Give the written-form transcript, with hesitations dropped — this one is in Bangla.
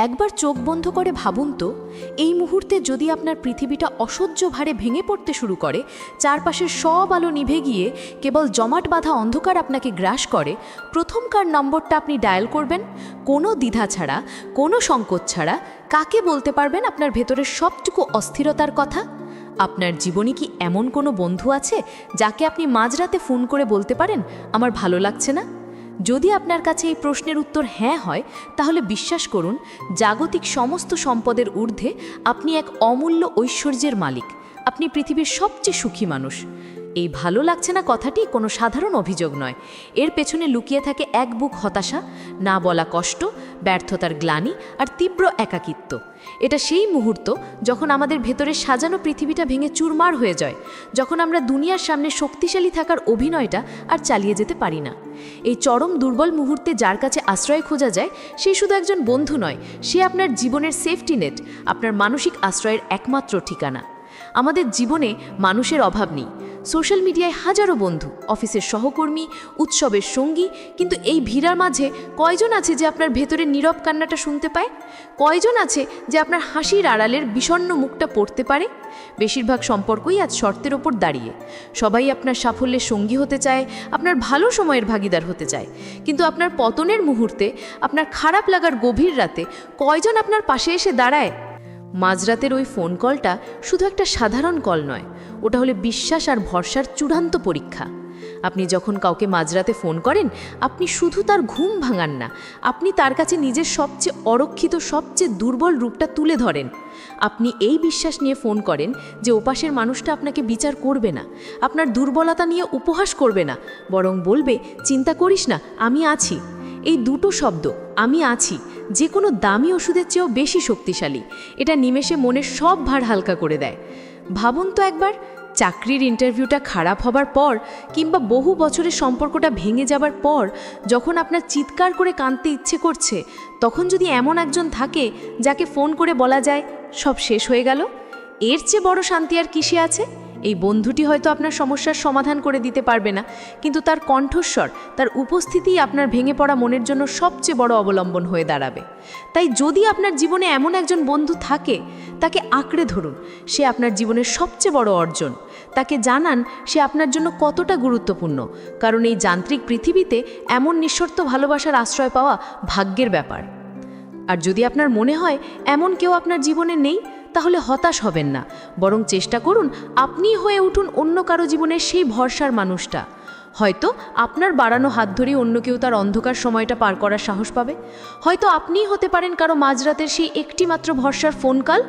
একবার চোখ বন্ধ করে ভাবুন তো, এই মুহূর্তে যদি আপনার পৃথিবীটা অসহ্য ভারে ভেঙে পড়তে শুরু করে, চারপাশের সব আলো নিভে গিয়ে কেবল জমাট বাঁধা অন্ধকার আপনাকে গ্রাস করে, প্রথমকার নম্বরটা আপনি ডায়াল করবেন? কোনো দ্বিধা ছাড়া, কোনো সংকোচ ছাড়া কাকে বলতে পারবেন আপনার ভেতরের সবটুকু অস্থিরতার কথা? আপনার জীবনে কি এমন কোনো বন্ধু আছে যাকে আপনি মাঝরাতে ফোন করে বলতে পারেন, আমার ভালো লাগছে না? যদি আপনার কাছে এই প্রশ্নের উত্তর হ্যাঁ হয়, তাহলে বিশ্বাস করুন, জাগতিক সমস্ত সম্পদের ঊর্ধ্বে আপনি এক অমূল্য ঐশ্বর্যের মালিক। আপনি পৃথিবীর সবচেয়ে সুখী মানুষ। এই ভালো লাগছে না কথাটি কোনো সাধারণ অভিযোগ নয়। এর পেছনে লুকিয়ে থাকে এক বুক হতাশা, না বলা কষ্ট, ব্যর্থতার গ্লানি আর তীব্র একাকিত্ব। এটা সেই মুহূর্ত যখন আমাদের ভেতরে সাজানো পৃথিবীটা ভেঙে চুরমার হয়ে যায়, যখন আমরা দুনিয়ার সামনে শক্তিশালী থাকার অভিনয়টা আর চালিয়ে যেতে পারি না। এই চরম দুর্বল মুহূর্তে যার কাছে আশ্রয় খোঁজা যায়, সে শুধু একজন বন্ধু নয়, সে আপনার জীবনের সেফটি নেট, আপনার মানসিক আশ্রয়ের একমাত্র ঠিকানা। আমাদের জীবনে মানুষের অভাব নেই। সোশ্যাল মিডিয়ায় হাজারো বন্ধু, অফিসের সহকর্মী, উৎসবের সঙ্গী, কিন্তু এই ভিড়ার মাঝে কয়জন আছে যে আপনার ভেতরের নীরব কান্নাটা শুনতে পায়? কয়জন আছে যে আপনার হাসির আড়ালের বিষণ্ণ মুখটা পড়তে পারে? বেশিরভাগ সম্পর্কই আজ শর্তের ওপর দাঁড়িয়ে। সবাই আপনার সাফল্যের সঙ্গী হতে চায়, আপনার ভালো সময়ের ভাগিদার হতে চায়, কিন্তু আপনার পতনের মুহূর্তে, আপনার খারাপ লাগার গভীর রাতে কয়জন আপনার পাশে এসে দাঁড়ায়? মাঝরাতের ওই ফোন কলটা শুধু একটা সাধারণ কল নয়, ওটা হলো বিশ্বাস আর ভরসার চূড়ান্ত পরীক্ষা। আপনি যখন কাউকে মাঝরাতে ফোন করেন, আপনি শুধু তার ঘুম ভাঙান না, আপনি তার কাছে নিজের সবচেয়ে অরক্ষিত, সবচেয়ে দুর্বল রূপটা তুলে ধরেন। আপনি এই বিশ্বাস নিয়ে ফোন করেন যে ওপাশের মানুষটা আপনাকে বিচার করবে না, আপনার দুর্বলতা নিয়ে উপহাস করবে না, বরং বলবে, চিন্তা করিস না, আমি আছি। এই দুটো শব্দ, আমি আছি, যে কোনো দামি ওষুধের চেয়েও বেশি শক্তিশালী। এটা নিমেষে মনের সব ভার হালকা করে দেয়। ভাবুন তো একবার, চাকরির ইন্টারভিউটা খারাপ হবার পর, কিংবা বহু বছরের সম্পর্কটা ভেঙে যাবার পর, যখন আপনার চিৎকার করে কাঁদতে ইচ্ছে করছে, তখন যদি এমন একজন থাকে যাকে ফোন করে বলা যায়, সব শেষ হয়ে গেল, এর চেয়ে বড় শান্তি আর কিসে আছে? এই বন্ধুটি হয়তো আপনার সমস্যার সমাধান করে দিতে পারবে না, কিন্তু তার কণ্ঠস্বর, তার উপস্থিতিই আপনার ভেঙে পড়া মনের জন্য সবচেয়ে বড় অবলম্বন হয়ে দাঁড়াবে। তাই যদি আপনার জীবনে এমন একজন বন্ধু থাকে, তাকে আঁকড়ে ধরুন। সে আপনার জীবনের সবচেয়ে বড় অর্জন। তাকে জানান সে আপনার জন্য কতটা গুরুত্বপূর্ণ, কারণ এই যান্ত্রিক পৃথিবীতে এমন নিঃশর্ত ভালোবাসার আশ্রয় পাওয়া ভাগ্যের ব্যাপার। আর যদি আপনার মনে হয় এমন কেউ আপনার জীবনে নেই, তাহলে হতাশ হবেন না, বরং চেষ্টা করুন আপনি হয়ে উঠুন অন্য কারো জীবনের সেই ভরসার মানুষটা। হয়তো আপনার বাড়ানো হাত ধরেই অন্য কেউ তার অন্ধকার সময়টা পার করার সাহস পাবে। হয়তো আপনিই হতে পারেন কারো মাঝরাতের সেই একটি মাত্র ভরসার ফোন কল।